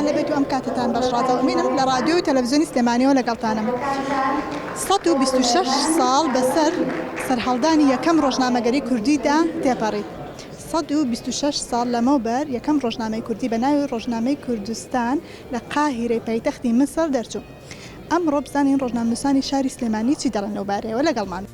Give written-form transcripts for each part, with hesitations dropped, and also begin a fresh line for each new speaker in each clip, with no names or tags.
خۆشتان لەبێت و ئەم کاتتان بەشڕاتەوە مینم لە رادیۆ و تەلەڤیزیۆنی سلێمانیەوە لەگەڵتانم. 126 ساڵ بەسەر سەرهەڵدانی یەکەم ڕۆژنامەگەری کوردیدا تێپەڕیت. 126 ساڵ لەمەوبەر یەکەم ڕۆژنامەی کوردی بە ناوی ڕۆژنامەی کوردستان لە قاهیرەی پایتەختی مسر دەرچوو. ئەمڕۆ بزانین ڕۆژنامەنووسانی شاری سلێمانی چی دەڵێن لەو بارەیەوە لەگەڵمان.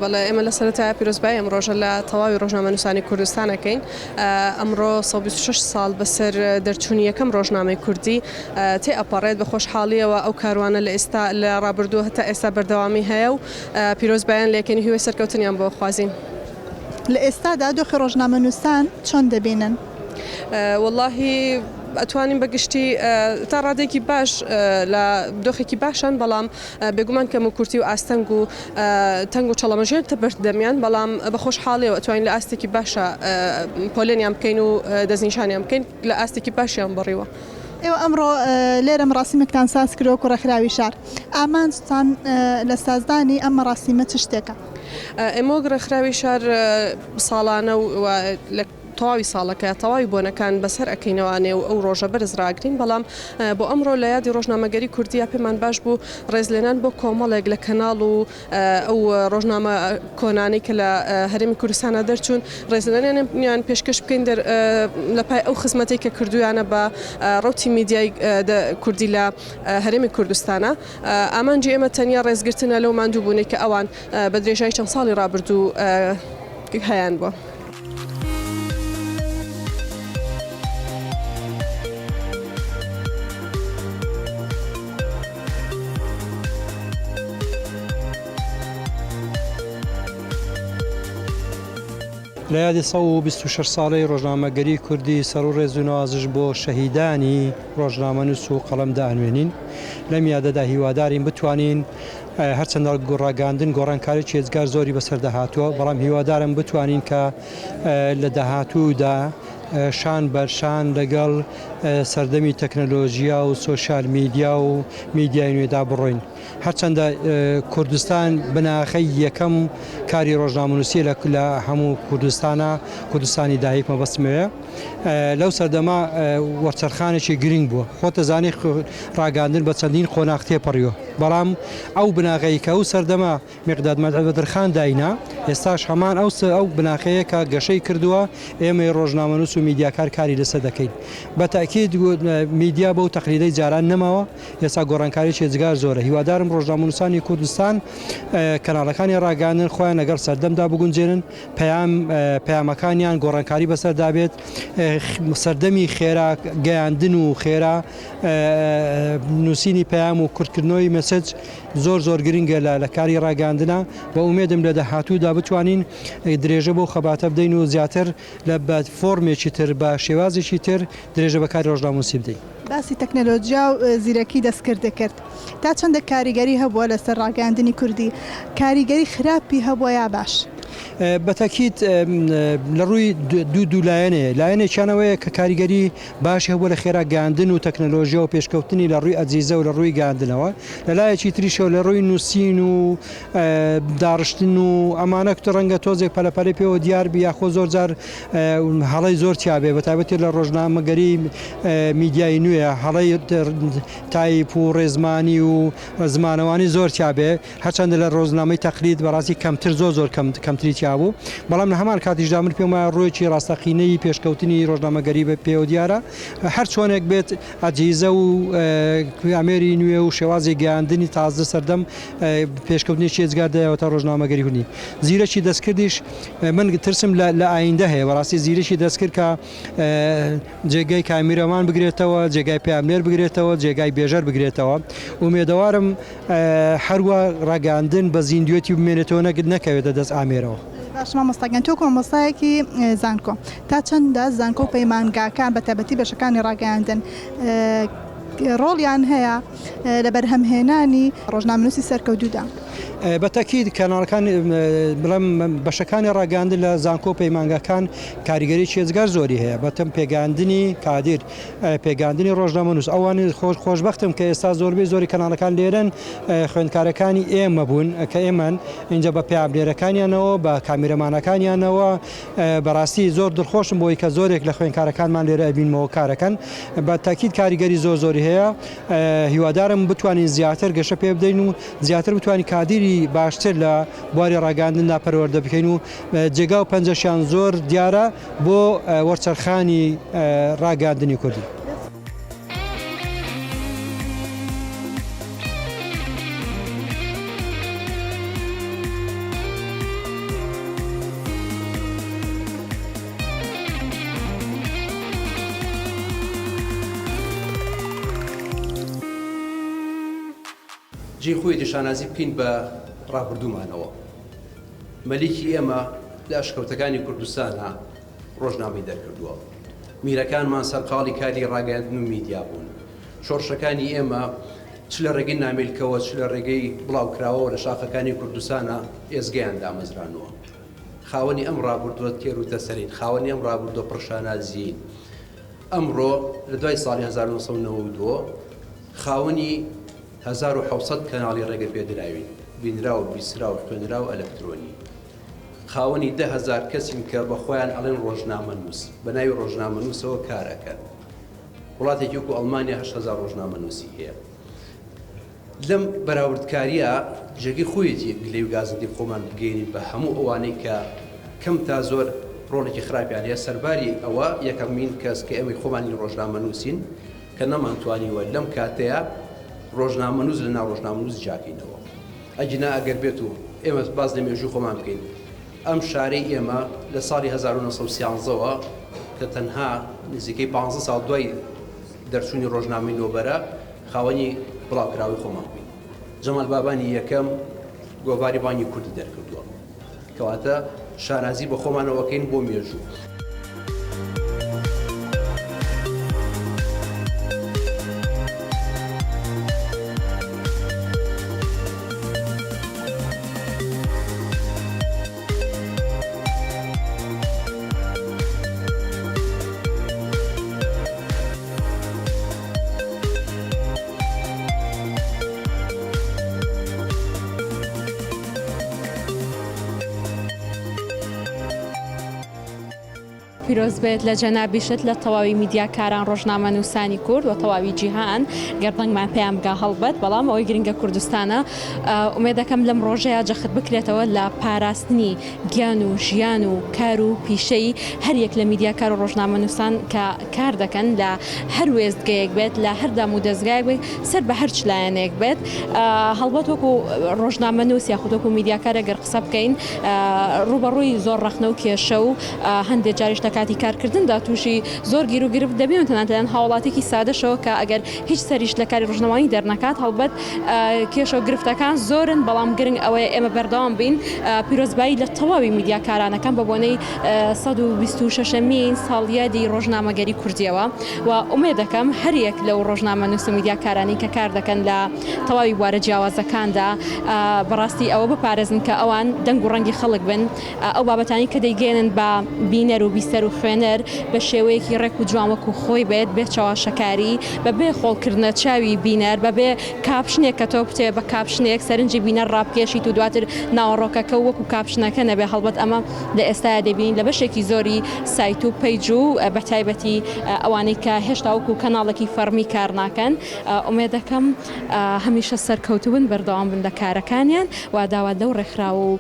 بەڵێ ئێمە لە سەرەتای پیرۆزبای ئەم ڕۆژە لە تەواوی ڕۆژنامەنووسانی کوردستانەکەین. ئەمڕۆ 126 ساڵ بەسەر دەرچوونی یەکەم ڕۆژنامەی کوردی تێ ئەپەڕێت بە خۆشحاڵیەوە ئەو کاروانە لە ئێستا لە ڕابردووە هەتا ئێستا بەردەوامی هەیە و پیرۆزبایان لێکەنی هیوای سەرکەوتنیان بۆ خوازین.
لە ئێستادا دۆخی ڕۆژنامەنووسان چۆن دەبینن؟
واللهی ئەتوانین بەگشتی تا ڕادێکی باش لە دۆخێکی باشن، بەڵام بێگومان کەم و کورتی و ئاستەنگ و تەنگ و چەڵەمەژێن تە بەردەمیان، بەڵام بە خۆشحاڵیەوە ئەتوانین لە ئاستێکی باشە پۆلێنیان بکەین و دەستنیشانیان بکەین لە ئاستێکی باشیان بڕیوە.
ئێوە ئەمڕۆ لێرە مەراسیمێکتان ساز کردەوە و ڕێکخراوی شار. ئامانجتان لە سازدانی ئەم مەراسیمە چ شتێکە؟
ئێمە ڕێکخراوی شار ساڵانە و تەواوی ساڵەکە تەواوی بۆنەکان بەسەر ئەکەینەوانێ و ئەو ڕۆژە بەرزڕاگرین، بەڵام بۆ ئەمڕۆ لە یادی ڕۆژنامەگەری کوردیا پێمان باش بوو ڕێزلێنان بۆ کۆمەڵێک لە کەناڵ و ئەو ڕۆژنامە کۆنانی کە لە هەرێمی کوردستانە دەرچوون ڕێزلێنیان پێشکەش بکەین لە پای ئەو خزمەتی کە کردویانە بە ڕوتی میدیای کوردی لە هەرێمی کوردستانە. ئامانجی ئێمە تەنیا ڕێزگرتنە لەو ماندووبوونی کە ئەوان بە درێژایی چەند ساڵی ڕابردوو هەیان بووە.
لە یادی 126 ساڵەی ڕۆژنامەگەری کوردی سەر و ڕێز و نوازش بۆ شەهیدانی ڕۆژنامەنووس و قەڵەمدا ئەنوێنین. لەم یادەدا هیوادارین بتوانین هەرچەندە گۆڕاگاندن گۆڕانکاری چێزگار زۆری بەسەر داهاتووە، بەڵام هیوادارم بتوانین کە لە داهاتوودا شان بەرشان لەگەڵ سەردەمی تەکنەلۆژیا و سۆشال میدیا و میدیای نوێدا بڕۆین. هەرچەندە کوردستان بناخەی یەکەم کاری ڕۆژنامەنووسی لە هەموو کوردستانی دایک مەبەستمەوە، لەو سەردەما وەرچەرخانێکی گرنگ بووە. خۆتە زانی ڕاگاندن بە چەندین قۆناغ تێپەڕیوە، بەڵام ئەو بناغەی کە ئەو سەردەما مێقداد مەدەرخان داینا، ئێستاش هەمان ئەو بناخەیە کە گەشەی کردووە ئێمە ڕۆژنامەنووس و میدیاکار کاری لەسەر دەکەین. بە تاکید میدیا بەو تەقلیدەی جاران نەماوە، ئێستا گۆڕانکاری چێزگار زۆرە. هیوادارم ڕۆژنامەنووسانی کوردستان کەناڵەکانی ڕاگاندن خۆیان لەگەڵ سەردەمدا بگونجێنن، پەیامەکانیان گۆڕانکاری بەسەردا بێت، سەردەمی خێرا گەیاندن و خێرا نووسینی پەیام و کورتکردنەوەی مەسەج زۆر گرنگە لە کاری ڕاگاندنە. بە ئومێدم لە داهاتوودا بتوانین درێژە بۆ خەباتە بدەین و زیاتر لە بە فۆرمێکی تر بە شێوازێکی تر درێژە بەکاری ڕۆژنامەنووسی بدەین.
باسی تەکنەلۆژیا و زیرەکی دەستکرد دەکرد. تا چەندە کاریگەری هەبووە لەسەر ڕاگەاندنی کوردی؟ کاریگەری خراپی هەبووە یا باش؟
بەتاکید لە ڕووی دوولایەنێ لایەنێکیانەوەیە کە کاریگەری باش هەبووە لە خێرا گاندن و تەکنەلۆژیا و پێشکەوتنی لە ڕووی ئەجیزە و لە ڕووی گاندنەوە، لە لایەکی تریشەوە لە ڕووی نووسین و داڕشتن و ئەمانە ڕەنگە تۆزێک پەلەپەلی پێوە دیار بی یاخۆ زۆر جار هەڵەی زۆر تیابێ، بەتایبەتی لە ڕۆژنامەگەری میدیای نوێ هەڵەی تایپ و ڕێزمانی و زمانەوانی زۆر تیابێ، هەرچەندە لە ڕۆژنامەی تەقلید بەڕاستی کەمتر زۆر کەمتری تیابوو، بەڵام لە هەمان کاتیشدا من پێم وایە ڕۆیەکی ڕاستەقینەی پێشکەوتنی ڕۆژنامەگەری بە پێوە دیارە. هەر چۆنێک بێت ئەجیزە و ئەمێری نوێ و شێوازی گەیاندنی تازە سەردەم پێشکەوتنی چێزگاردایەوە تا ڕۆژنامەگەری هونی. زیرەکی دەستکردیش من ترسم لە ئایندە هەیە، بەڕاستی زیرەکی دەستکرد کە جێگای کامیرەمان بگرێتەوە، جێگای پاملێر بگرێتەوە، جێگای بێژەر بگرێتەوە. ئومێدەوارم هەروە ڕاگاندن بە زیندوێتی بمێنێتەوە نەکەوێتە دەست ئامێرەوە.
باش مامۆستاگەن تۆ کۆمەڵسایەکی زانکۆ، تا چەندە زانکۆ و پەیمانگاکان بە تایبەتی بەشەکانی ڕاگەاندن ڕۆڵیان هەیە لە بەرهەمهێنانی ڕۆژنامەنووسی سەرکەوتوودا؟
بەتەکید کەناڵەکان بڵێم بەشەکانی ڕاگەاندن لە زانکۆ پەیمانگەکان کاریگەری چێزگار زۆری هەیە بەتەم پێگاندنی کادر پێگاندنی ڕۆژنامەنووس ئەوانی خۆشبەختم کە ئێستا زۆربەی زۆری کەناڵەکان لێرەن خوێندکارەکانی ئێمە بوون کە ئێمەن اینجا بە پیابلێرەکانیانەوە بە کامیرەمانەکانیانەوە بەڕاستی زۆر دڵخۆشم بۆی کە زۆرێک لە خوێندکارەکانمان لێرە ئەبینمەوە کارەکەن بە تاکید کاریگەری زۆری هەیە هیوادارم بتوانین زیاتر گەشە پێ بدەین و زیاتر بتوانین کادری باشتر لە بواری ڕاگەاندندا پەروەردە بکەین و جێگا و پەنجەشیان زۆر دیارە بۆ وەرچەرخانی ڕاگەاندنی کوردی.
جێ خۆی دیشانازی بکەین بە ڕابردوومانەوە. مەلیکی ئێمە لە ئەشکەوتەکانی کوردستانە ڕۆژنامەی دەرکردووە. میرەکانمان سەرقاڵی کاری ڕاگەاندن و میدیا بوون. شۆڕشەکانی ئێمە چ لە ڕێگەی نامێلکەوە چ لە ڕێگەی بڵاوکراوەوە لە شاخەکانی کوردستانە ئێزگەیان دامەزرانەوە. خاوەنی ئەم ڕابردووە تێر و تەسەرین، خاوەنی ئەم ڕابردووە پڕشانازیین. ئەمڕۆ لە دوای ساڵی 1992 خاوەنی 1700 کەناڵی ڕێگە پێدراوین، بینرا و بیسرا و خوێنرا و ئەلەکترۆنی. خاوەنی 10,000 کەسین کە بە خۆیان ئەڵێن ڕۆژنامەنووس، بە ناوی ڕۆژنامەنووسەوە کارەکەن. وڵاتێکی وەکو ئەڵمانیا 8,000 ڕۆژنامەنووسی هەیە. لەم بەراوردکاریە جێگەی خۆیەتی گلەی و گازندی خۆمان بگەینین بە هەموو ئەوانەی کە کەم تا زۆر ڕۆڵێکی خراپیان هەیە. سەرباری ئەوە یەکەمین کەس کە ئێمەی خۆمانی ڕۆژنامەنووسین کە نەمانتوانیوە لەم کاتەیە ڕۆژنامەنووس لە ناو ڕۆژنامەنووس جاکەینەوە. ئەجنا ئەگەر بێت و ئێمە باز لە مێژوو خۆمان بکەین، ئەم شارەی ئێمە لە ساڵی 1930ەوە کە تەنها نزیکەی 15 ساڵ دوای دەرچوونی ڕۆژنامەی نۆبەرە خاوەنی بڵاوکراوی خۆمان بووین. جەمال بابانی یەکەم گۆڤاری بانی کوردی دەرکردووە، کەواتە شارازی بە خۆمانەوەکەین بۆ مێژوو.
پیرۆز بێت لە جەنابیشت لە تەواوی میدیاکاران ڕۆژنامەنووسانی کورد و تەواوی جیهان گەردەنگمان پێیان بگا هەڵبەت، بەڵام ئەوەی گرنگە کوردستانە ئومێد دەکەم لەم ڕۆژەیە جەخت بکرێتەوە لە پاراستنی گیان و ژیان و کار و پیشەی هەریەک لە میدیاکار و ڕۆژنامەنووسان کە کار دەکەن لە هەر وێستگەیەک بێت، لە هەر دام و دەستگایەک بێت، سەر بە هەر چلایەنێک بێت. هەڵبەت وەکو ڕۆژنامەنووس یاخود وەکو میدیاکارە گەر قسە بکەین ڕوبەڕووی زۆر ڕەخنە و کێشە و هەندێک جاریش کاتی کارکردندا تووشی زۆر گیر و گرفت دەبێت تەنانەت هاوڵاتێکی سادەشەوە کە ئەگەر هیچ سەریش لە کاری ڕۆژنەمانی دەرنەکات هەڵبەت کێشە و گرفتەکان زۆرن، بەڵام گرنگ ئەوەیە ئێمە بەردەوام بین پیرۆزبایی لە تەواوی میدیاکارانەکان بە بۆنەی 126مین ساڵیادی ڕۆژنامەگەری کوردیەوە و ئومێد دەکەم هەریەک لەو ڕۆژنامەنووس و میدیاکارانی کە کار دەکەن لە تەواوی بوارە جیاوازەکاندا بەڕاستی ئەوە بپارێزن کە ئەوان دەنگ و ڕەنگی خەڵک بن، ئەو بابەتانی کە دەیگەێنن بە بینەر و بیسەر و خوێنەر بە شێوەیەکی ڕێک و جوان وەکو خۆی بێت، بێ چاواشەکاری، بەبێ خۆڵکردنە چاوی بینەر، بەبێ کاپشنێک کە تۆ بتێ بە کاپشنێک سەرنجی بینەر ڕابکێشیت و دواتر ناوەڕۆکەکە وەکو کاپشنەکە نەبێ. هەڵبەت ئەمە لە ئێستایا دەبینین لە بەشێکی زۆری سایت و پەیج و بەتایبەتی ئەوانەی کە هێشتا وەکو کەناڵێکی فەرمی کار ناکەن. ئومێد دەکەم هەمیشە سەرکەوتوون بەردەوام بن لە کارەکانیان و داوا لەو ڕێکخراوە و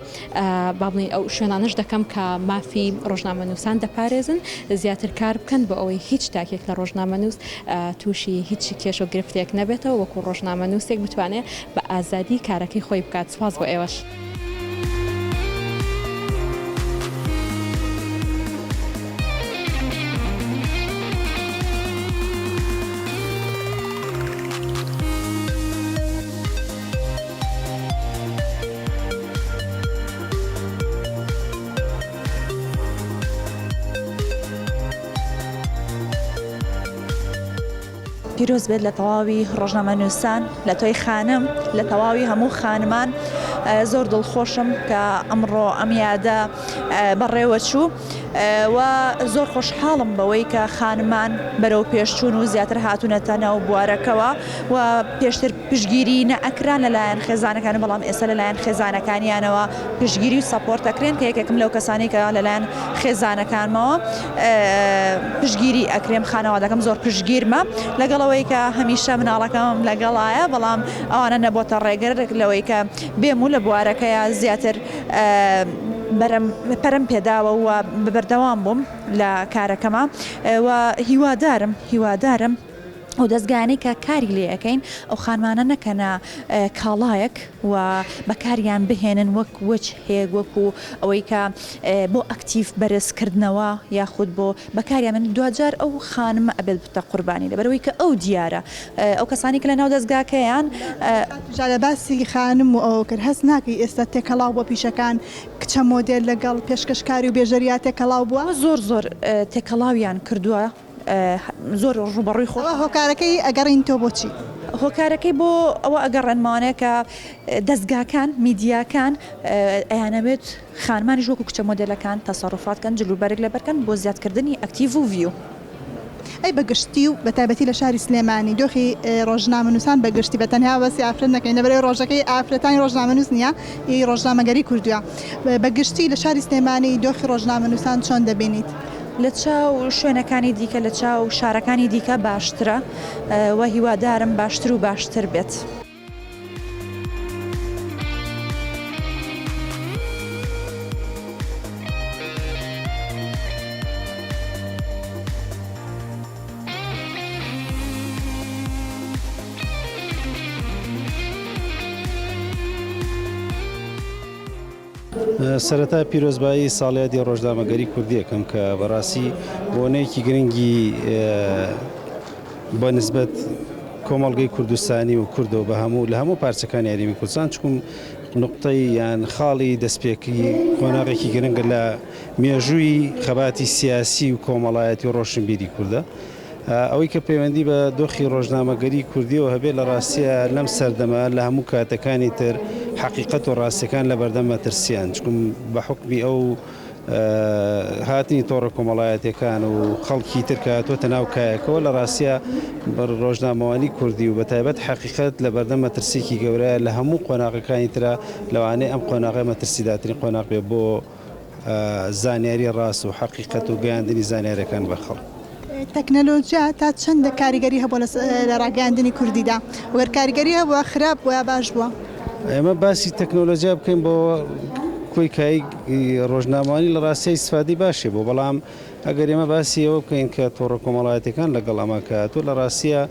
باڵێ ئەو شوێنانش دەکەم کە مافی ڕۆژنامەنووسان دەپارێزن، زیاتر کار بکەن بە ئەوەی هیچ تاکێک لە ڕۆژنامەنووس تووشی هیچ کێش و گرفتێک نەبێتەوە، وەکو ڕۆژنامەنووسێک بتوانێت بە ئازادی کارەکەی خۆی بکات. سپاس بۆ ئێوەش.
پیرۆز بێت لە تەواوی ڕۆژنامەنووسان، لە تۆی خانم، لە تەواوی هەموو خانمان زۆر دڵخۆشم کە ئەمڕۆ ئەم یادە بەڕێوە چوو و زۆر خۆشحاڵم بەوەی کە خانمان بەرەو پێشچوون و زیاتر هاتوونەتە ناو بوارەکەوە و پێشتر پشگیری نەئەکران لەلایەن خێزانەکان بەڵام ئێستا لەلایەن خێزانەکانیانەوە پشگیری و سەپۆرتەکرێن کە یەکێکم لەو کەسانی کە لەلایەن خێزانەکانمەوە پشگیری ئەکرێم خانەوادەکەم زۆر پشگیرمە لەگەڵەوەی کە هەمیشە مناڵەکەم لەگەڵایە بەڵام ئەوانە نەبۆتە ڕێگر لەوەی کە بێم و لە بوارەکەیە زیاتر پەرم پێداوە و بەبەردەوام بووم لە کارەکەمە و هیوادارم و دەستگایانەی کە کاری لێ ئەەکەین ئەو خانمانە نەکەنە کاڵایەک و بەکاریان بهێنن وەک وەچ هەیە وەکو ئەوەی کە بۆ ئەکتیف بەرزکردنەوە یاخود بۆ بەکاریان من دوجار ئەو خانمە ئەبێت بتە قوربانی لەبەرەوەی کە ئەو دیارە ئەو کەسانی کە لە ناو دەستگاکەیان
جا لە باسی خانم و ئەو کرد هەست ناکەی ئێستا تێکەڵاو بۆ پیشەکان کچە مۆدێل لەگەڵ پێشکەشکاری و بێژەریا تێکەڵاو بووە
زۆر تێکەڵاویان کردووە زۆر ڕوبەڕووی خۆ
هۆکارەکەی ئەگەڕین تۆ بۆچی
هۆکارەکەی بۆ ئەوە ئەگەڕێنمانەیە کە دەستگاکان میدیاکان ئەیانەوێت خانمانی ژۆک و کچە مۆدلەکان تەسەڕوفاتکەن جلوبەرێک لەبەرکەن بۆ زیادکردنی ئەکتیڤ و ڤیو
ئەی بەگشتی و بەتایبەتی لە شاری سلێمانی دۆخی ڕۆژنامەنووسان بەگشتی بە تەنها بەسی ئافرەت نەکەین لەبەرەوەی ڕۆژەکەی ئافرەتانی ڕۆژنامەنووس نییە ئی ڕۆژنامەگەری کوردووە بەگشتی لە شاری سلێمانی دۆخی ڕۆژنامەنووسان چۆن دەبینیت
لە چاو شوێنەکانی دیکە لە چاو شارەکانی دیکە باشترە و هیوادارم باشتر و باشتر بێت.
سەرەتا پیرۆزبایی ساڵیادی ڕۆژنامەگەری کوردیەکەم کە بەڕاستی بۆنەیەکی گرنگی بە نسبەت کۆمەڵگەی کوردستانی و کوردەوە بە هەموو لە هەموو پارچەکانی یاریمی کوردستان چکم نقطەی یان خاڵی دەستپێکی قۆناغێکی گرنگە لە مێژووی خەباتی سیاسی و کۆمەڵایەتی و ڕۆشنبیری کووردە ئەوەی کە پەیوەندی بە دۆخی ڕۆژنامەگەری کوردیەوە هەبێت لە ڕاستیە لەم سەردەما لە هەموو کاتەکانی تر حقیقەت و ڕاستیەکان لە بەردەم مەترسیان چکم بە حکمی ئەو هاتنی تۆڕە کۆمەڵایەتەکان و خەڵکی تر کاتۆتە ناو کایەکەوە لە ڕاستیە ڕۆژنامەوانی کوردی و بەتایبەت حقیقەت لە بەردەم مەترسیکی گەورەیە لە هەموو قۆناغەکانی ترە لەوانەیە ئەم قۆناغی مەترسیداترین قۆناغ بێ بۆ زانیاری ڕاست و حقیقەت و گەیاندنی زانیاریەکان بە خەڵک.
تەکنەلۆژیا تا چەندە کاریگەری هەبووە لە ڕاگەاندنی کوردیدا وەگەر کاریگەری هەبووە خراپ بووە باش بووە
ئێمە باسی تەکنۆلۆژیا بکەین بۆ کۆی ڕۆژنامەوانی لە ڕاستی سفادی باشێ بۆ بەڵام ئەگەر ئێمە باسی ئەوە بکەین کە تۆڕە کۆمەڵایەتەکان لەگەڵ ئەمە کاتۆ لە ڕاستیە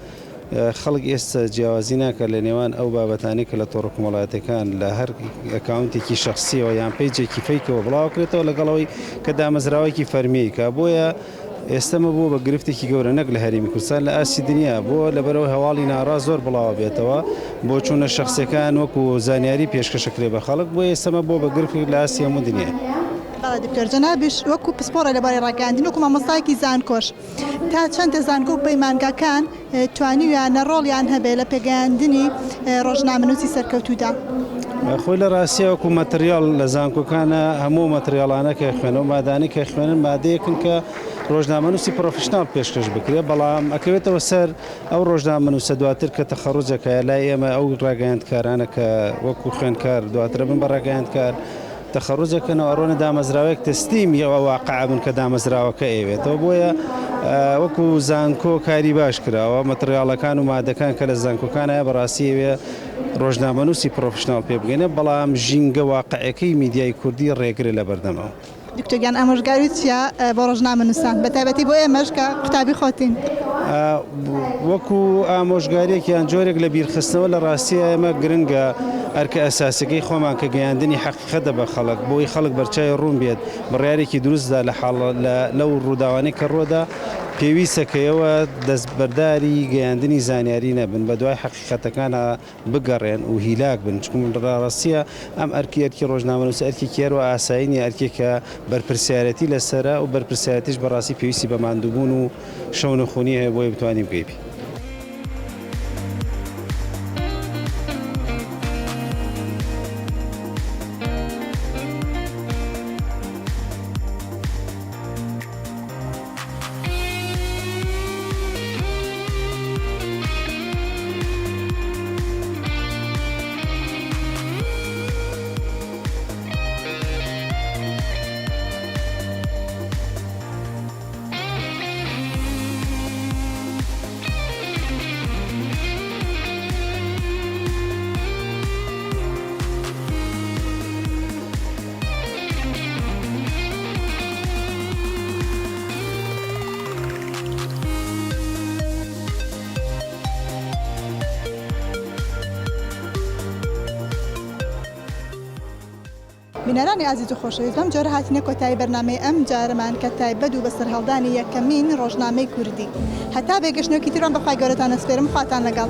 خەڵک ئێستا جیاوازی ناکە لە نێوان ئەو بابەتانی کە لە تۆڕە کۆمەڵایەتەکان لە هەر ئەکاونتێکی شخصیەوە یان پیجێکی فەیکەوە بڵاوکرێتەوە لەگەڵەوەی کە دامەزراوەیەکی فەرمیکە بۆیە ئێستەمە بوو بە گرفتێکی گەورە نەک لە هەرێمی کوردستان لە ئاسی دنیا بۆ لەبەرەوە هەواڵی ناڕا زۆر بڵاوە بێتەوە بۆ چوونە شخصەکان وەکو زانیاری پێشکەشەکرێ بە خەڵک بۆ ئێستەمە بۆ بە گرفت لە ئاسی هەموو دنیا.
دکتۆر جەنابیش وەکو پسپۆرە لەبارەی ڕاگەاندن وەکو مامۆستایەکی زانکۆش تا چەندە زانکۆ و پەیمانگاکان توانیویانە ڕۆڵیان هەبێ لە پێگەیاندنی ڕۆژنامەنووسی سەرکەوتوودا.
خۆی لە ڕاستیە وەکو مەتریال لە زانکۆکانە هەموو مەتریاڵانە کە خوێنەوە مادانی کە خوێنن مادەیەکن کە ڕۆژنامەنووسی پرۆفشنال پێشکەش بکرێت بەڵام ئەکەوێتەوە سەر ئەو ڕۆژنامەنووسە دواتر کە تەخەڕوجەکە لای ئێمە ئەو ڕاگەیاندکارانە کە وەکو خوێندکار دواترە بن بە ڕاگەیاندکار تەخەڕوجەکەنەوە ڕۆنە دامەزراوەیەک تەستیمی ئەوە واقع بوون کە دامەزراوەکە ئەوێتەوە بۆیە وەکو زانکۆ کاری باش کراوە مەتریاڵەکان و مادەکان کە لە زانکۆکانە بەڕاستیەوێ ڕۆژنامەنووسی پرۆفشنال پێ بگەینە بەڵام ژینگە واقعەکەی میدیای کوردی ڕێگرێ لە بەردەمەوە.
دکتۆرگیان ئامۆژگاری چیە بۆ ڕۆژنامەنووسان بەتایبەتی بۆ ئێمەش کە قوتابی خۆتین
وەکو ئامۆژگاریەکیان جۆرێک لە بیرخستنەوە لە ڕاستیە ئێمە گرنگە ئەرکە ئەساسەکەی خۆمان کە گەیاندنی حەقیقەتە بە خەڵک بۆی خەڵک بەرچای ڕوون بێت بڕیارێکی دروستدا لەو ڕووداوانەی کە ڕۆدا پێویستەکەیەوە دەستبەرداری گەیاندنی زانیاری نەبن بە دوای حەقیقەتەکانە بگەڕێن و هیلاک بن چکم ڕاستیە ئەم ئەرکی ڕۆژنامەنووس ئەرکی کێرەوە ئاسایینی ئەرکێکە بەرپرسیارەتی لەسرە و بەرپرسیارەتیش بەڕاستی پێویستی بە ماندووبوون و شەونەخوونی هەیە بۆی بتوانین بگەیبی.
بینەرانی ئازیز و خۆشەویست بەم جۆرە هاتینە کۆتایی بەرنامەی ئەم جارەمان کە تایبەت و بەسەر هەڵدانی یەکەمین ڕۆژنامەی کوردی هەتا بێگەشتنەوەکی تران بەخوای گەورەتان ئەسپێرم خواتان لەگەڵ.